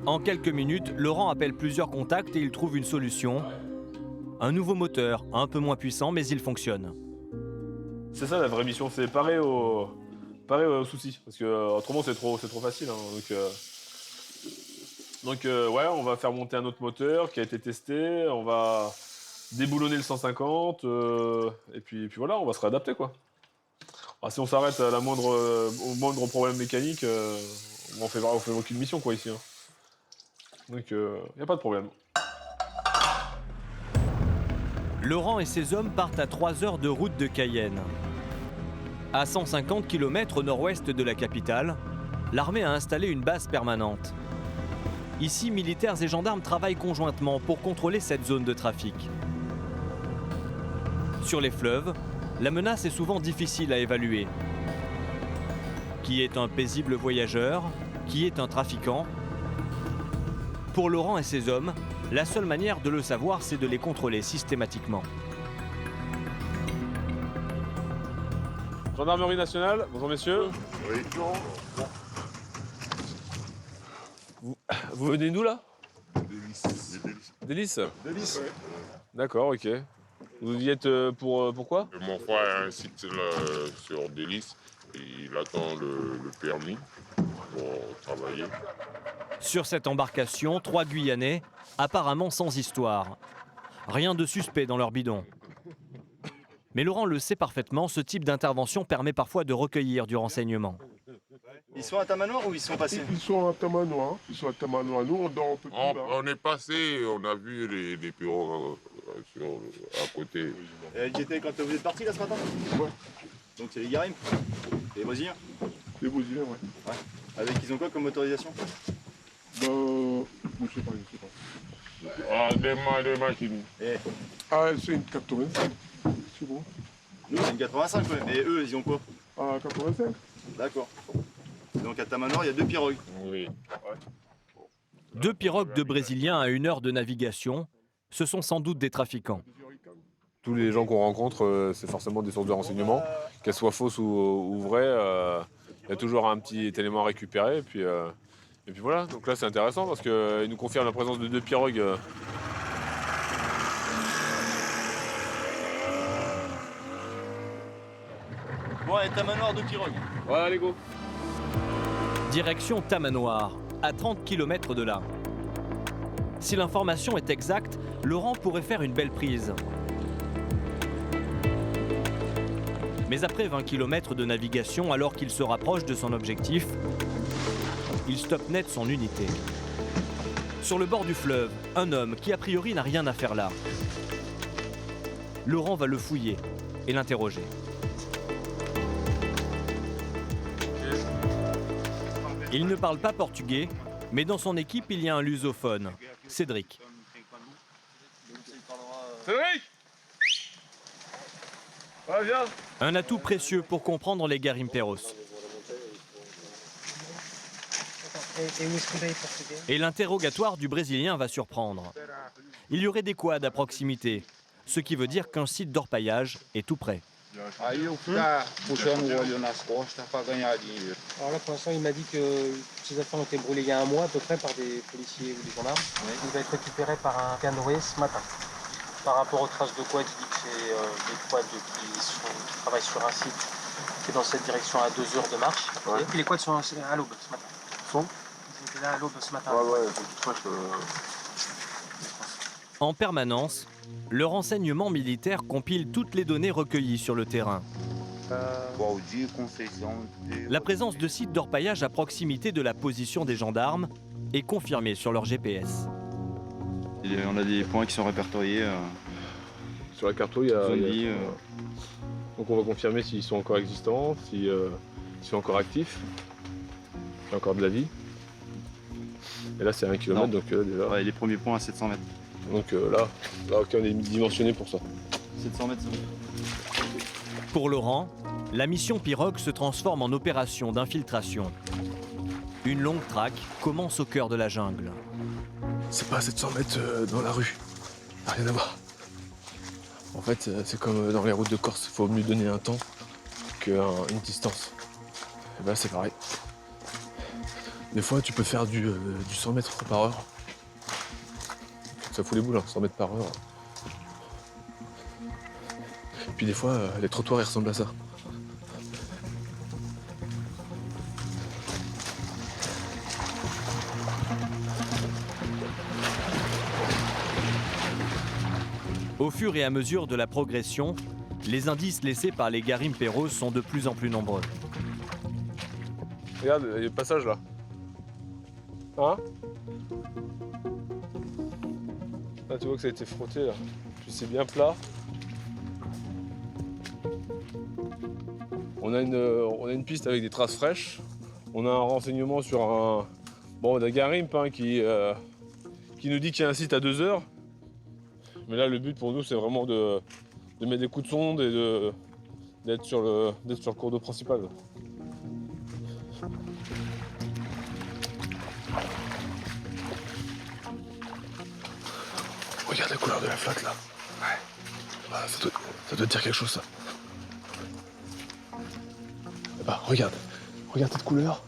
En quelques minutes, Laurent appelle plusieurs contacts et il trouve une solution. Un nouveau moteur, un peu moins puissant, mais il fonctionne. C'est ça la vraie mission, c'est parer aux soucis. Parce que autrement, c'est trop facile. Hein. Donc ouais, on va faire monter un autre moteur qui a été testé, on va déboulonner le 150, et puis voilà, on va se réadapter, quoi. Alors, si on s'arrête au moindre problème mécanique, on fait aucune mission, quoi, ici. Hein. Donc il n'y a pas de problème. Laurent et ses hommes partent à 3 heures de route de Cayenne. À 150 km au nord-ouest de la capitale, l'armée a installé une base permanente. Ici, militaires et gendarmes travaillent conjointement pour contrôler cette zone de trafic. Sur les fleuves, la menace est souvent difficile à évaluer. Qui est un paisible voyageur? Qui est un trafiquant? Pour Laurent et ses hommes, la seule manière de le savoir, c'est de les contrôler systématiquement. Gendarmerie nationale, bonjour messieurs. Oui. Vous venez d'où là? Délices. Délices. D'accord, ok. Vous y êtes pourquoi? Mon frère a un site là, sur Délices et il attend le permis pour travailler. Sur cette embarcation, 3 Guyanais, apparemment sans histoire. Rien de suspect dans leur bidon. Mais Laurent le sait parfaitement, ce type d'intervention permet parfois de recueillir du renseignement. Ils sont à Tamanoir ou ils sont passés? Ils sont à Tamanoir. Nous, on dort un peu plus bas. On est passé, on a vu les pirogues à côté. Ils étaient quand vous êtes partis là ce matin? Ouais. Donc c'est les Garim? Les Brésiliens? Les Brésiliens, ouais. Avec, ils ont quoi comme motorisation? Je sais pas. Ah, des machines. Ah, c'est une 85. C'est bon. Nous, c'est une 85, ouais. Mais eux, ils ont quoi? Ah, 85. D'accord. Donc à Tamanoir, il y a 2 pirogues. Oui. 2 pirogues de Brésiliens à 1 heure de navigation, ce sont sans doute des trafiquants. Tous les gens qu'on rencontre, c'est forcément des sources de renseignement. Qu'elles soient fausses ou vraies, il y a toujours un petit élément à récupérer. Et puis voilà, donc là c'est intéressant parce qu'il nous confirme la présence de 2 pirogues. Bon, et Tamanoir, 2 pirogues. Ouais, allez go. Direction Tamanoir, à 30 km de là. Si l'information est exacte, Laurent pourrait faire une belle prise. Mais après 20 km de navigation, alors qu'il se rapproche de son objectif, il stoppe net son unité. Sur le bord du fleuve, un homme qui a priori n'a rien à faire là. Laurent va le fouiller et l'interroger. Il ne parle pas portugais, mais dans son équipe, il y a un lusophone, Cédric. Cédric! Ouais, viens. Un atout précieux pour comprendre les garimperos. Et l'interrogatoire du Brésilien va surprendre. Il y aurait des quads à proximité, ce qui veut dire qu'un site d'orpaillage est tout près. Aí eu ficar puxando o olho nas costas para ganhar dinheiro. Alors là, pour l'instant, il m'a dit que ces affaires ont été brûlées il y a 1 mois à peu près par des policiers ou des gendarmes. Il va être récupéré par un canoë ce matin. Par rapport aux traces de quads, il dit que c'est des quads qui travaillent sur un site qui est dans cette direction à 2 heures de marche. Ouais. Et puis les quads sont à l'aube ce matin. Ils étaient là à l'aube ce matin. En permanence, le renseignement militaire compile toutes les données recueillies sur le terrain. La présence de sites d'orpaillage à proximité de la position des gendarmes est confirmée sur leur GPS. On a des points qui sont répertoriés. Sur la carte, il y a... Donc on va confirmer s'ils sont encore existants, s'ils sont encore actifs, s'il y a encore de la vie. Et là c'est 1 km, donc déjà... Ouais, les premiers points à 700 mètres. Donc là, ok, on est dimensionné pour ça. 700 mètres, c'est bon. Pour Laurent, la mission Pirogue se transforme en opération d'infiltration. Une longue traque commence au cœur de la jungle. C'est pas à 700 mètres dans la rue, rien à voir. En fait, c'est comme dans les routes de Corse, il faut mieux donner un temps qu'une distance. Et ben c'est pareil. Des fois, tu peux faire du 100 mètres par heure. Ça fout les boules, hein, 100 mètres par heure. Et puis des fois, les trottoirs, ils ressemblent à ça. Au fur et à mesure de la progression, les indices laissés par les garimperos sont de plus en plus nombreux. Regarde, il y a le passage là. Hein? Là, tu vois que ça a été frotté là. Puis c'est bien plat. On a une piste avec des traces fraîches. On a un renseignement sur un garimpe hein, qui nous dit qu'il y a un site à 2 heures. Mais là, le but pour nous, c'est vraiment de mettre des coups de sonde et d'être sur le cours d'eau principal. Regarde la couleur de la flotte là. Ouais. Ah, ça doit dire quelque chose ça. Bah, regarde cette couleur.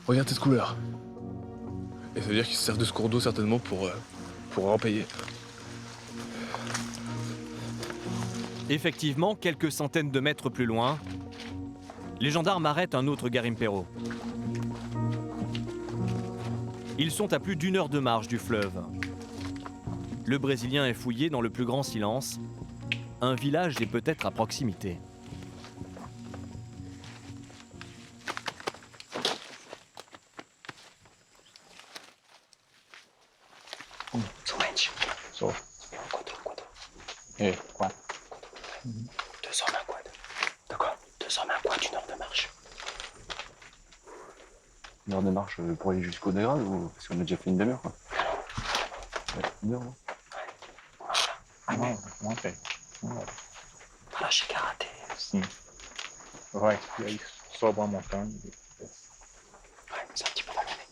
Regarde cette couleur. Et ça veut dire qu'ils se servent de ce cours d'eau certainement pour repayer. Effectivement, quelques centaines de mètres plus loin, les gendarmes arrêtent un autre garimpero. Ils sont à plus d'1 heure de marche du fleuve. Le Brésilien est fouillé dans le plus grand silence. Un village est peut-être à proximité. Et quoi? 200 mains quad. D'accord. 200 mains quad, 1 heure de marche. 1 heure de marche pour aller jusqu'au Dégral ou parce qu'on a déjà fait une demi-heure quoi? Ouais, 1 heure, non? Ah non, ok. Voilà, chez karaté. Sim. Vai, e aí sobe uma montanha. Ouais, c'est un petit peu vallonné.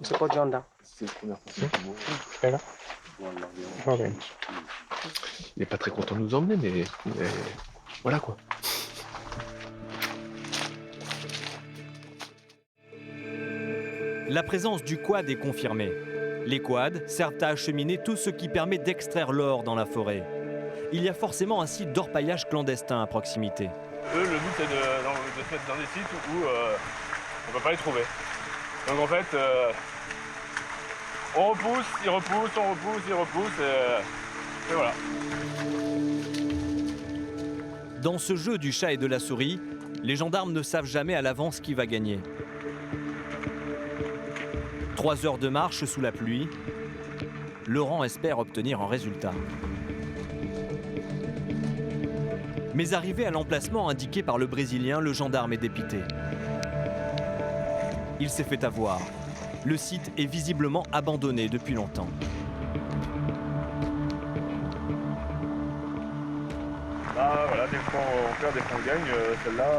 C'est pas de gendarme. C'est la première fois. C'est là? Okay. Il n'est pas très content de nous emmener, mais voilà quoi. La présence du quad est confirmée. Les quads servent à acheminer tout ce qui permet d'extraire l'or dans la forêt. Il y a forcément un site d'orpaillage clandestin à proximité. Le but c'est de se mettre dans des sites où on ne peut pas les trouver. Donc en fait, on repousse, il repousse, on repousse, il repousse, et voilà. Dans ce jeu du chat et de la souris, les gendarmes ne savent jamais à l'avance qui va gagner. 3 heures de marche sous la pluie, Laurent espère obtenir un résultat. Mais arrivé à l'emplacement indiqué par le Brésilien, le gendarme est dépité. Il s'est fait avoir. Le site est visiblement abandonné depuis longtemps. Là, voilà, des fois on perd, des fois on gagne. Celle-là,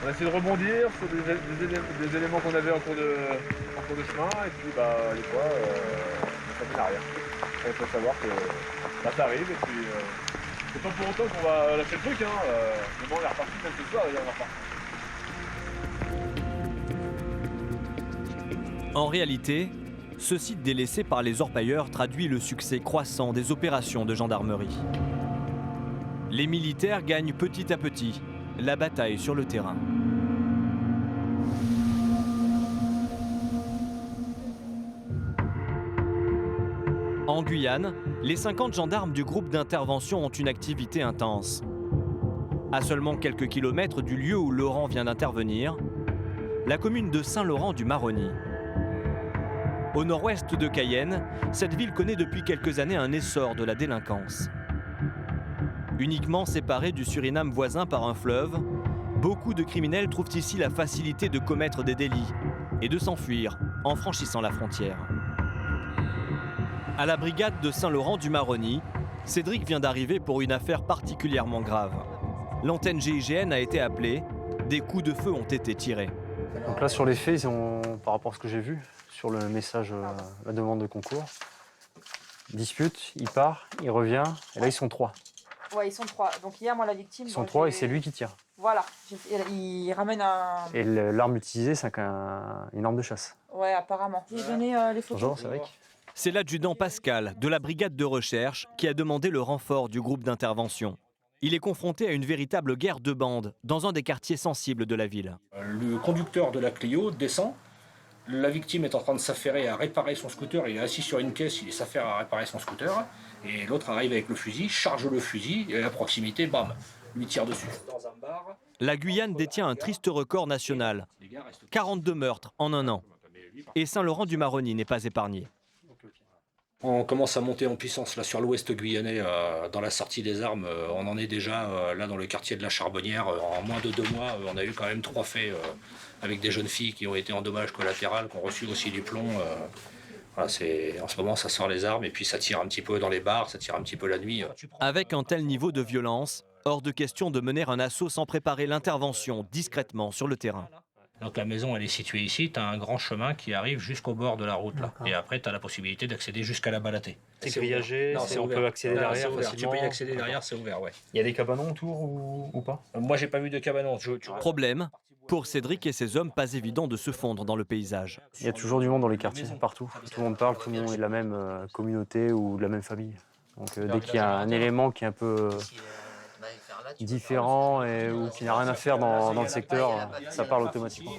on a essayé de rebondir sur des éléments qu'on avait en cours de chemin, et puis des fois, ça mène à rien. Il faut savoir que ça arrive, et puis c'est pas pour autant qu'on va lâcher le truc. Mais bon, on est reparti même ce soir, d'ailleurs, on est reparti. En réalité, ce site délaissé par les orpailleurs traduit le succès croissant des opérations de gendarmerie. Les militaires gagnent petit à petit la bataille sur le terrain. En Guyane, les 50 gendarmes du groupe d'intervention ont une activité intense. À seulement quelques kilomètres du lieu où Laurent vient d'intervenir, la commune de Saint-Laurent-du-Maroni. Au nord-ouest de Cayenne, cette ville connaît depuis quelques années un essor de la délinquance. Uniquement séparée du Suriname voisin par un fleuve, beaucoup de criminels trouvent ici la facilité de commettre des délits et de s'enfuir en franchissant la frontière. À la brigade de Saint-Laurent-du-Maroni, Cédric vient d'arriver pour une affaire particulièrement grave. L'antenne GIGN a été appelée, des coups de feu ont été tirés. Donc là, sur les faits, par rapport à ce que j'ai vu, sur le message, la demande de concours, il dispute, il part, il revient, et là, ils sont 3. Ouais, ils sont 3. Donc hier, moi, la victime... Ils sont 3 et c'est lui qui tire. Voilà. Il ramène un... Et l'arme utilisée, c'est une arme de chasse. Ouais, apparemment. J'ai donné les photos. Bonjour, c'est vrai. C'est l'adjudant Pascal de la brigade de recherche qui a demandé le renfort du groupe d'intervention. Il est confronté à une véritable guerre de bandes dans un des quartiers sensibles de la ville. Le conducteur de la Clio descend. La victime est en train de s'affairer à réparer son scooter. Il est assis sur une caisse, il s'affaire à réparer son scooter. Et l'autre arrive avec le fusil, charge le fusil, et à proximité, bam, lui tire dessus. Dans un bar. La Guyane détient un triste record national. 42 meurtres en un an. Et Saint-Laurent-du-Maroni n'est pas épargné. On commence à monter en puissance là sur l'ouest guyanais, dans la sortie des armes. On en est déjà là dans le quartier de la Charbonnière. En moins de 2 mois, on a eu quand même 3 faits avec des jeunes filles qui ont été en dommages collatéral, qui ont reçu aussi du plomb. Voilà, en ce moment, ça sort les armes et puis ça tire un petit peu dans les bars, ça tire un petit peu la nuit. Avec un tel niveau de violence, hors de question de mener un assaut sans préparer l'intervention discrètement sur le terrain. Donc la maison, elle est située ici, tu as un grand chemin qui arrive jusqu'au bord de la route là. Et après, tu as la possibilité d'accéder jusqu'à la Balatée. C'est grillagé, on peut accéder derrière facilement. Tu peux y accéder derrière, c'est ouvert, ouais. Il y a des cabanons autour ou pas? Moi, j'ai pas vu de cabanon. Problème, pour Cédric et ses hommes, pas évident de se fondre dans le paysage. Il y a toujours du monde dans les quartiers, partout. Tout le monde parle, tout le monde est de la même communauté ou de la même famille. Donc dès qu'il y a un élément qui est un peu différent ou qui n'a rien à faire dans le secteur, ça parle automatiquement.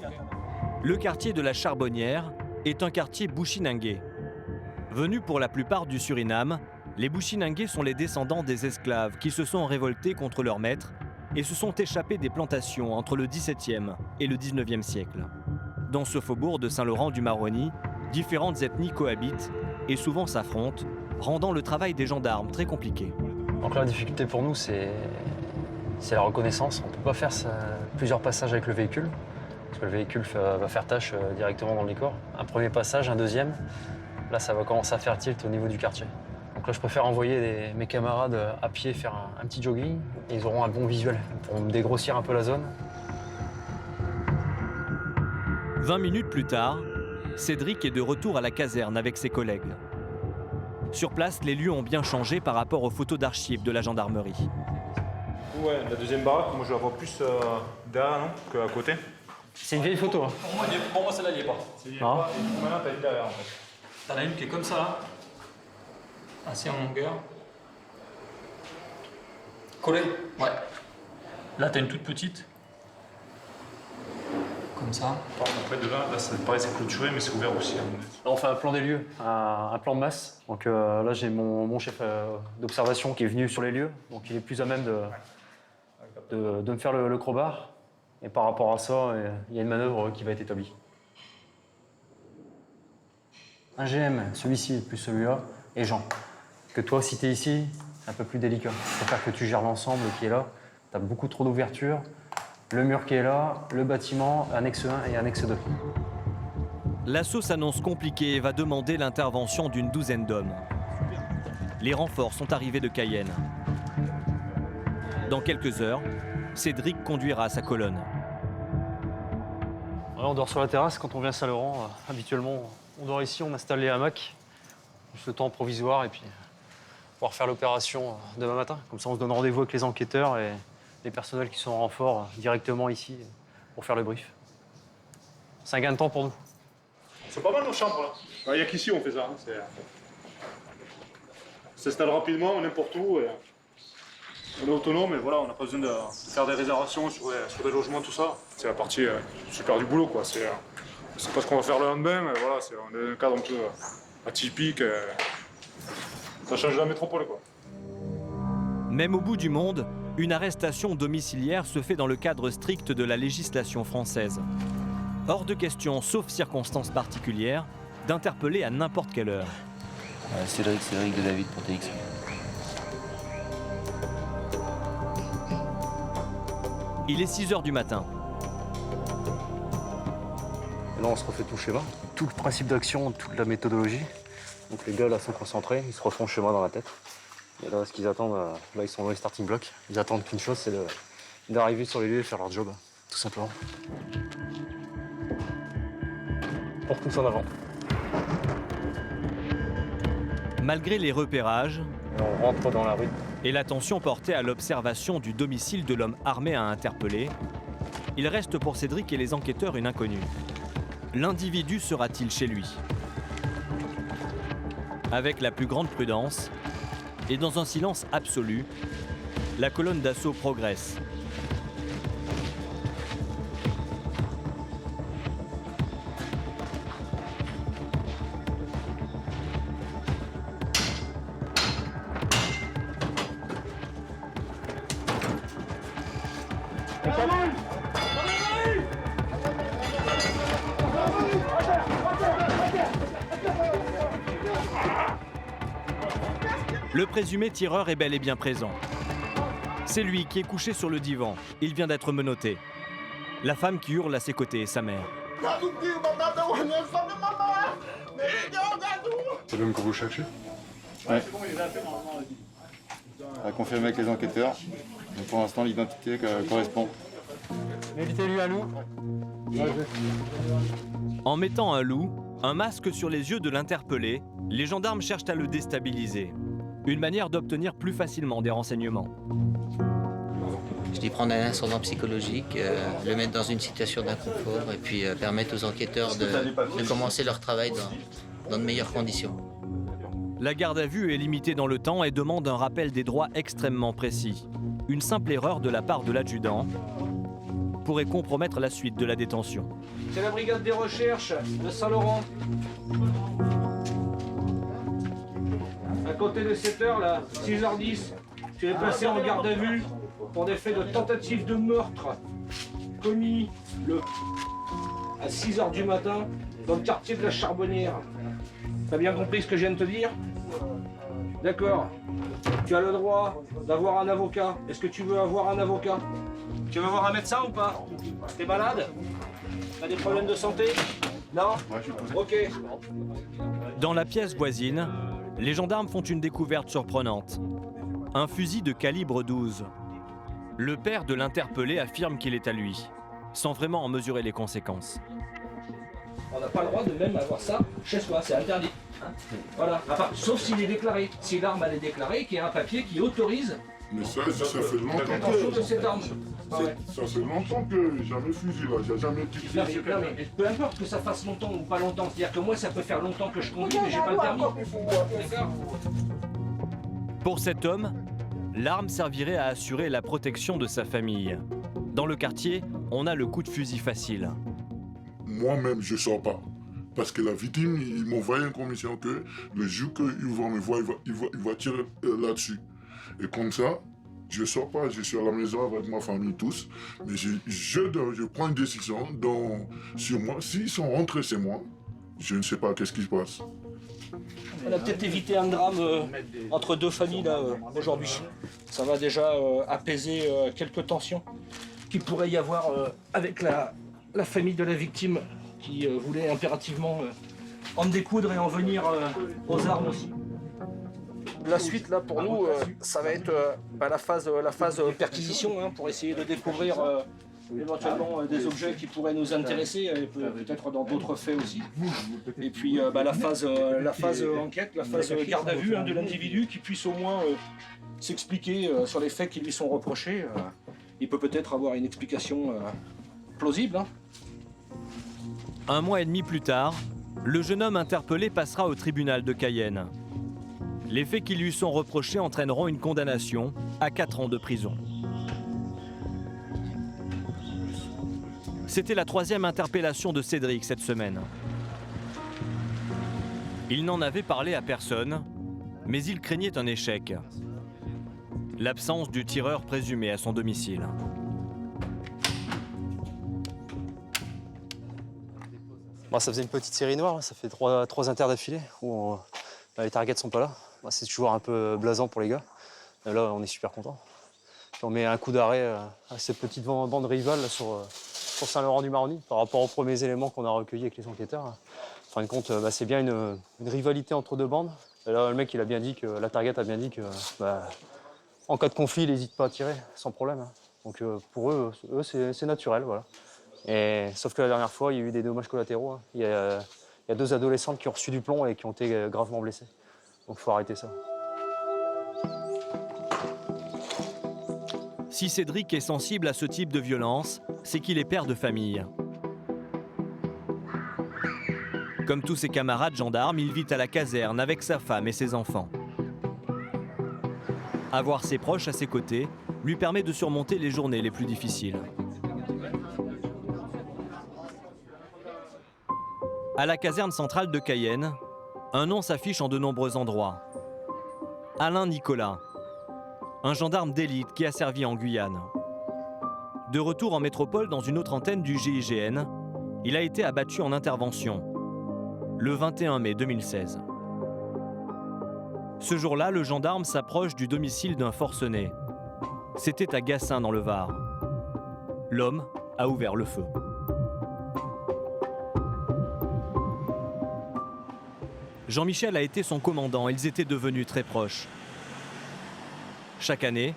Le quartier de la Charbonnière est un quartier Bushinangé. Venus pour la plupart du Suriname, les Bushinangés sont les descendants des esclaves qui se sont révoltés contre leurs maîtres et se sont échappés des plantations entre le XVIIe et le XIXe siècle. Dans ce faubourg de Saint-Laurent-du-Maroni, différentes ethnies cohabitent et souvent s'affrontent, rendant le travail des gendarmes très compliqué. Donc là, la difficulté pour nous, c'est la reconnaissance. On ne peut pas faire plusieurs passages avec le véhicule, parce que le véhicule va faire tâche directement dans le décor. Un premier passage, un deuxième, là ça va commencer à faire tilt au niveau du quartier. Donc là je préfère envoyer mes camarades à pied faire un petit jogging, et ils auront un bon visuel pour me dégrossir un peu la zone. 20 minutes plus tard, Cédric est de retour à la caserne avec ses collègues. Sur place, les lieux ont bien changé par rapport aux photos d'archives de la gendarmerie. Ouais, la deuxième baraque, moi je la vois plus derrière, non, qu'à côté. C'est une vieille photo. Hein. Pour moi, celle-là, elle n'y est pas. Non. Maintenant, t'as une derrière, en fait. T'en as une qui est comme ça, là. Assez en longueur. Collée. Ouais. Là, t'as une toute petite. Comme ça. Après, de là, ça paraît c'est clôturé, mais c'est ouvert aussi. Là, on fait un plan des lieux, un plan de masse. Donc là, j'ai mon chef d'observation qui est venu sur les lieux. Donc il est plus à même de me faire le crowbar. Et par rapport à ça, il y a une manœuvre qui va être établie. Un GM, celui-ci plus celui-là, et Jean. Que toi, si tu es ici, c'est un peu plus délicat. Il faut faire que tu gères l'ensemble qui est là. Tu as beaucoup trop d'ouverture. Le mur qui est là, le bâtiment, annexe 1 et annexe 2. L'assaut s'annonce compliqué et va demander l'intervention d'une douzaine d'hommes. Les renforts sont arrivés de Cayenne. Dans quelques heures, Cédric conduira sa colonne. Ouais, on dort sur la terrasse quand on vient à Saint-Laurent. Habituellement, on dort ici, on installe les hamacs. Juste le temps provisoire et puis pouvoir faire l'opération demain matin. Comme ça, on se donne rendez-vous avec les enquêteurs et les personnels qui sont en renfort directement ici pour faire le brief. C'est un gain de temps pour nous. C'est pas mal nos chambres là. Il n'y a qu'ici on fait ça. Hein. On s'installe rapidement, n'importe où. Et on est autonome et voilà, on n'a pas besoin de faire des réservations sur des logements, tout ça. C'est la partie super du boulot quoi. C'est pas ce qu'on va faire le lendemain, mais voilà, on est dans un cadre un peu atypique. Ça change la métropole, quoi. Même au bout du monde, une arrestation domiciliaire se fait dans le cadre strict de la législation française. Hors de question, sauf circonstances particulières, d'interpeller à n'importe quelle heure. Cédric de David pour TX. Il est 6 h du matin. Et là, on se refait tout le schéma. Tout le principe d'action, toute la méthodologie. Donc les gars là sont concentrés, ils se refont le schéma dans la tête. Et là, ce qu'ils attendent, là ils sont dans les starting blocks. Ils attendent qu'une chose, c'est d'arriver sur les lieux et faire leur job, tout simplement. On repousse en avant. Malgré les repérages, on rentre dans la rue et l'attention portée à l'observation du domicile de l'homme armé à interpeller, il reste pour Cédric et les enquêteurs une inconnue. L'individu sera-t-il chez lui? Avec la plus grande prudence et dans un silence absolu, la colonne d'assaut progresse. Le présumé tireur est bel et bien présent. C'est lui qui est couché sur le divan. Il vient d'être menotté. La femme qui hurle à ses côtés est sa mère. C'est l'homme que vous cherchez? Ouais. A confirmé avec les enquêteurs. Donc pour l'instant, l'identité correspond. Mettez-lui un loup. En mettant un loup, un masque sur les yeux de l'interpellé, les gendarmes cherchent à le déstabiliser. Une manière d'obtenir plus facilement des renseignements. Je dis prendre un ascendant psychologique, le mettre dans une situation d'inconfort et puis permettre aux enquêteurs de commencer leur travail dans de meilleures conditions. La garde à vue est limitée dans le temps et demande un rappel des droits extrêmement précis. Une simple erreur de la part de l'adjudant pourrait compromettre la suite de la détention. C'est la brigade des recherches de Saint-Laurent. À côté de 7 h, là, 6h10, tu es placé en garde à vue pour des faits de tentative de meurtre commis à 6 h du matin dans le quartier de la Charbonnière. T'as bien compris ce que je viens de te dire? D'accord. Tu as le droit d'avoir un avocat. Est-ce que tu veux avoir un avocat? Tu veux voir un médecin ou pas? T'es malade? T'as des problèmes de santé? Non? Ok. Dans la pièce voisine, les gendarmes font une découverte surprenante. Un fusil de calibre 12. Le père de l'interpellé affirme qu'il est à lui, sans vraiment en mesurer les conséquences. On n'a pas le droit de même avoir ça chez soi, c'est interdit. Voilà, sauf s'il est déclaré. Si l'arme elle est déclarée, qu'il y a un papier qui autorise. Mais ça fait longtemps que... de cette arme. Ça fait longtemps que j'ai jamais fusil là, j'ai jamais utilisé. Non, mais peu importe que ça fasse longtemps ou pas longtemps, c'est-à-dire que moi ça peut faire longtemps que je conduis mais j'ai pas le permis. D'accord ? Pour cet homme, l'arme servirait à assurer la protection de sa famille. Dans le quartier, on a le coup de fusil facile. Moi-même, je sors pas. Parce que la victime, il m'envoie une commission que le jour qu'il va me voir, il va tirer là-dessus. Et comme ça, je sors pas, je suis à la maison avec ma famille tous. Mais je prends une décision sur moi. S'ils sont rentrés chez moi, je ne sais pas qu'est-ce qui se passe. On a peut-être évité un drame entre deux familles là aujourd'hui. Ça va déjà apaiser quelques tensions qu'il pourrait y avoir avec la famille de la victime qui voulait impérativement en découdre et en venir aux armes aussi. La suite là pour nous, ça va être la phase perquisition hein, pour essayer de découvrir éventuellement des objets qui pourraient nous intéresser, et peut-être dans d'autres faits aussi. Et puis la phase enquête, la phase garde à vue hein, de l'individu qui puisse au moins s'expliquer sur les faits qui lui sont reprochés. Il peut peut-être avoir une explication plausible. Hein. 1 mois et demi plus tard, le jeune homme interpellé passera au tribunal de Cayenne. Les faits qui lui sont reprochés entraîneront une condamnation à 4 ans de prison. C'était la 3e interpellation de Cédric cette semaine. Il n'en avait parlé à personne, Mais il craignait un échec. L'absence du tireur présumé à son domicile. Bon, ça faisait une petite série noire, ça fait trois inters d'affilée où les targets sont pas là. Bon, c'est toujours un peu blasant pour les gars. Et là, on est super contents. On met un coup d'arrêt à cette petite bande rivale là, sur Saint-Laurent-du-Maroni par rapport aux premiers éléments qu'on a recueillis avec les enquêteurs. En fin de compte, c'est bien une rivalité entre deux bandes. Et là, le mec, il a bien dit que la target a bien dit que en cas de conflit, il n'hésite pas à tirer sans problème. Donc pour eux c'est naturel, voilà. Sauf que la dernière fois, il y a eu des dommages collatéraux. Il y a 2 adolescentes qui ont reçu du plomb et qui ont été gravement blessées. Donc il faut arrêter ça. Si Cédric est sensible à ce type de violence, c'est qu'il est père de famille. Comme tous ses camarades gendarmes, il vit à la caserne avec sa femme et ses enfants. Avoir ses proches à ses côtés lui permet de surmonter les journées les plus difficiles. À la caserne centrale de Cayenne, un nom s'affiche en de nombreux endroits. Alain Nicolas, un gendarme d'élite qui a servi en Guyane. De retour en métropole dans une autre antenne du GIGN, il a été abattu en intervention, le 21 mai 2016. Ce jour-là, le gendarme s'approche du domicile d'un forcené. C'était à Gassin dans le Var. L'homme a ouvert le feu. Jean-Michel a été son commandant, ils étaient devenus très proches. Chaque année,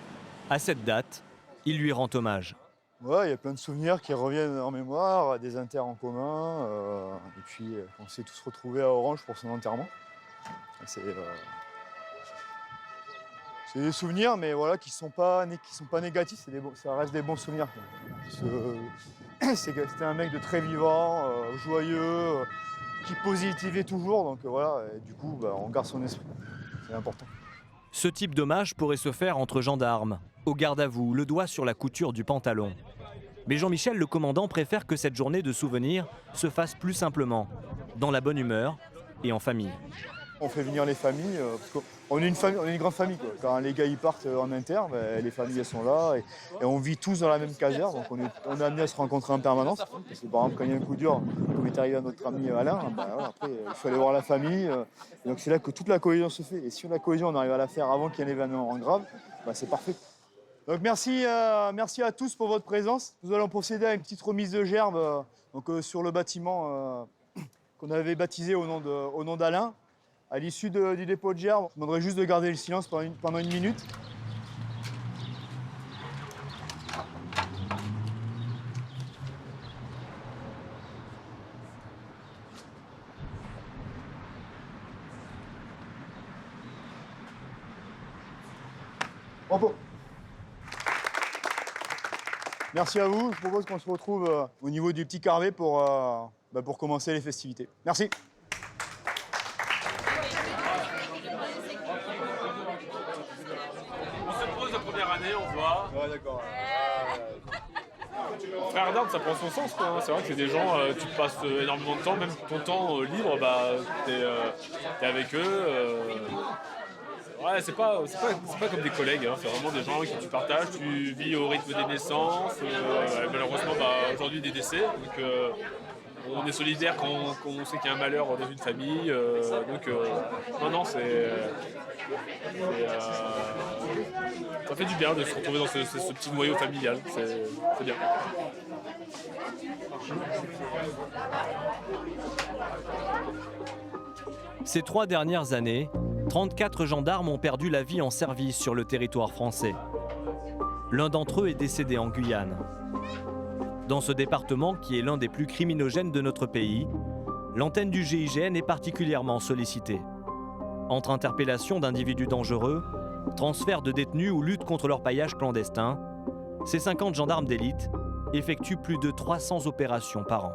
à cette date, il lui rend hommage. Ouais, il y a plein de souvenirs qui reviennent en mémoire, des inters en commun, et puis on s'est tous retrouvés à Orange pour son enterrement. C'est des souvenirs, mais voilà, qui sont pas négatifs, ça reste des bons souvenirs. C'était un mec de très vivant, joyeux, qui positivait toujours, donc voilà, et du coup, on garde son esprit, c'est important. Ce type d'hommage pourrait se faire entre gendarmes, au garde à vous, le doigt sur la couture du pantalon. Mais Jean-Michel, le commandant, préfère que cette journée de souvenirs se fasse plus simplement, dans la bonne humeur et en famille. On fait venir les familles, parce qu'on est une grande famille, quoi. Quand les gars ils partent en inter, les familles elles sont là, et on vit tous dans la même caserne, donc on est amené à se rencontrer en permanence. Parce que par exemple, quand il y a un coup dur, comme est arrivé à notre ami Alain, voilà, après il faut aller voir la famille, et donc c'est là que toute la cohésion se fait. Et si la cohésion on arrive à la faire avant qu'il y ait un événement grave, c'est parfait. Donc merci à tous pour votre présence. Nous allons procéder à une petite remise de gerbes sur le bâtiment qu'on avait baptisé au nom d'Alain. À l'issue du dépôt de gerbes, je demanderai juste de garder le silence pendant une minute. Repos. Merci à vous. Je propose qu'on se retrouve au niveau du petit carré pour commencer les festivités. Merci. On voit. Ouais, d'accord. Frère d'armes, ça prend son sens, quoi. C'est vrai que c'est des gens, tu passes énormément de temps, même ton temps libre, t'es avec eux. Ouais, c'est pas comme des collègues, hein. C'est vraiment des gens avec qui tu partages, tu vis au rythme des naissances, malheureusement aujourd'hui des décès. Donc, on est solidaire quand on sait qu'il y a un malheur dans une famille. Non, ça fait du bien de se retrouver dans ce petit noyau familial. C'est bien. Ces 3 dernières années, 34 gendarmes ont perdu la vie en service sur le territoire français. L'un d'entre eux est décédé en Guyane. Dans ce département, qui est l'un des plus criminogènes de notre pays, l'antenne du GIGN est particulièrement sollicitée. Entre interpellations d'individus dangereux, transfert de détenus ou lutte contre leur paillage clandestin, ces 50 gendarmes d'élite effectuent plus de 300 opérations par an.